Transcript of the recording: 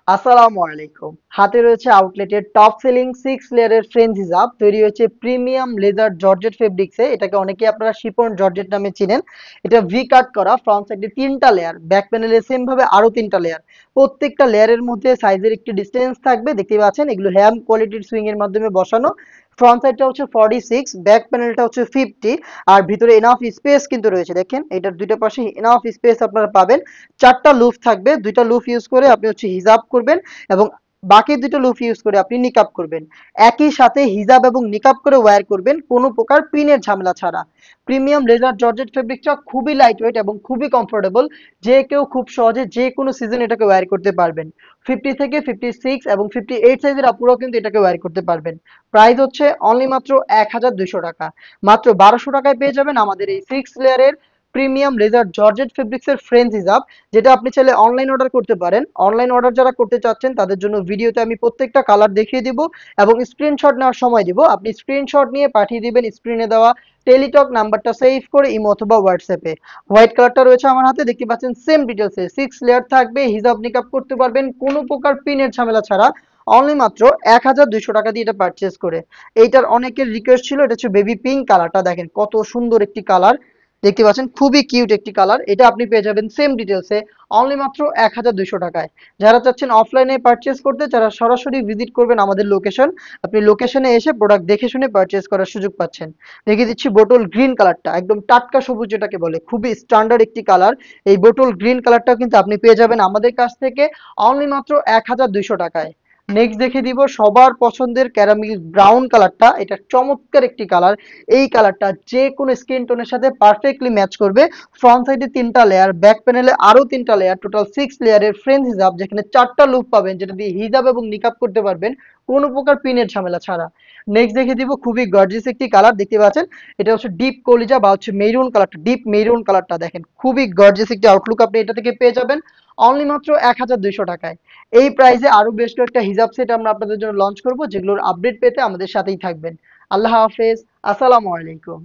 আসসালামু আলাইকুম। হাতে রয়েছে আউটলেটের টপ সেলিং 6 লেয়ারের ফ্রেঞ্চ হিজাব, তৈরি হয়েছে প্রিমিয়াম লেদার জর্জেট ফেব্রিক্সে। এটাকে অনেকে আপনারা শিফন জর্জেট নামে চিনেন। এটা ভি কাট করা, ফ্রন্ট সাইডে 3টা লেয়ার, ব্যাক প্যানেলে সেম ভাবে আরো 3টা লেয়ার। প্রত্যেকটা লেয়ারের মধ্যে সাইজের একটি ডিসটেন্স থাকবে, দেখতে পাচ্ছেন। এগুলো হ্যাম কোয়ালিটির সুইং এর মাধ্যমে বসানো। ফ্রন্ট সাইডটা হচ্ছে 46, ব্যাক প্যানেলটা হচ্ছে 50, আর ভিতরে এনাফ স্পেস কিন্তু রয়েছে। দেখেন এটার দুইটা পাশে এনাফ স্পেস আপনারা পাবেন। 4টা লুফ থাকবে, 2টা লুফ ইউজ করে আপনি হচ্ছে হিজাব করবেন, এবং বাকি 2টা লুফ ইউজ করে আপনি নিকাব করবেন। একই সাথে হিজাব এবং নিকাব করে ওয়্যার করবেন, কোনো প্রকার পিনের ঝামেলা ছাড়া। প্রিমিয়াম লেজার জর্জেট ফেব্রিকটা খুবই লাইট ওয়েট এবং খুবই কমফোর্টেবল। যে কেউ খুব সহজে যে কোনো সিজন এটাকে ওয়্যার করতে পারবেন। 50 থেকে 56 এবং 58 সাইজের আপুরাও কিন্তু এটাকে ওয়্যার করতে পারবেন। প্রাইস হচ্ছে অনলি মাত্র 1200 টাকা। মাত্র 1200 টাকায় পেয়ে যাবেন আমাদের এই 6 লেয়ারের প্রিমিয়াম লেজার জর্জেট ফেব্রিক্সের ফ্রেঞ্চ হিজাব, যেটা আপনি চাইলে অনলাইন অর্ডার করতে পারেন। অনলাইন অর্ডার যারা করতে চাচ্ছেন তাদের জন্য ভিডিওতে আমি প্রত্যেকটা কালার দেখিয়ে দিব এবং স্ক্রিনশট নেওয়ার সময় দিব। আপনি স্ক্রিনশট নিয়ে পাঠিয়ে দিবেন স্ক্রিনে দেওয়া টেলিটক নাম্বারটা সেভ করে ইমো অথবা হোয়াটসঅ্যাপে। হোয়াইট কালারটা রয়েছে আমার হাতে, দেখতে পাচ্ছেন সেম ডিটেলসে 6 লেয়ার থাকবে, হিজাব নিকাব করতে পারবেন কোনো প্রকার পিনের ঝামেলা ছাড়া। অনলি মাত্র 1200 টাকা দিয়ে এটা পারচেস করে। এইটার অনেকের রিকোয়েস্ট ছিল, এটা হচ্ছে বেবি পিঙ্ক কালারটা, দেখেন কত সুন্দর একটি কালার। দেখতে পাচ্ছেন খুবই কিউট একটি কালার। এটা আপনি পেয়ে যাবেন সেম ডিটেলসে অনলি মাত্র 1200 টাকায়। যারা চাচ্ছেন অফলাইনে পারচেস করতে, যারা সরাসরি ভিজিট করবেন আমাদের লোকেশন, আপনি লোকেশনে এসে প্রোডাক্ট দেখে শুনে পারচেস করার সুযোগ পাচ্ছেন। দেখিয়ে দিচ্ছি বোটল গ্রিন কালারটা, একদম টাটকা সবুজ যেটাকে বলে, খুবই স্ট্যান্ডার্ড একটি কালার। এই বোটল গ্রিন কালারটা কিন্তু আপনি পেয়ে যাবেন আমাদের কাছ থেকে অনলি মাত্র 1200 টাকায়। নেক্সট দেখে দিব সবার পছন্দের ক্যারামেল ব্রাউন কালারটা, এটা চমৎকার একটি কালার। এই কালারটা যে কোনো স্কিন টোনের সাথে পারফেক্টলি ম্যাচ করবে। ফ্রন্ট সাইডে 3টা লেয়ার, ব্যাক প্যানেলে আরো 3টা লেয়ার, টোটাল 6 লেয়ারের ফ্রেঞ্চ হিজাব, যেখানে 4টা লুপ পাবেন, যেটা দিয়ে হিজাব এবং নিকাব করতে পারবেন কোনো প্রকার পিনের ঝামেলা ছাড়া। নেক্সট দেখে দিব খুবই গর্জিয়াস একটি কালার, দেখতে পাচ্ছেন। এটা হচ্ছে ডিপ কলিজা বা হচ্ছে মেরুন কালারটা, ডিপ মেরুন কালারটা দেখেন খুবই গর্জিয়াস একটি আউটলুক আপনি এটা থেকে পেয়ে যাবেন অনলি মাত্র 1200 টাকায়। এই প্রাইসে আরো বেশ কয়েকটা হিজাব সেট আমরা আপনাদের জন্য লঞ্চ করব, যেগুলোর আপডেট পেতে আমাদের সাথেই থাকবেন। আল্লাহ হাফেজ। আসসালামু আলাইকুম।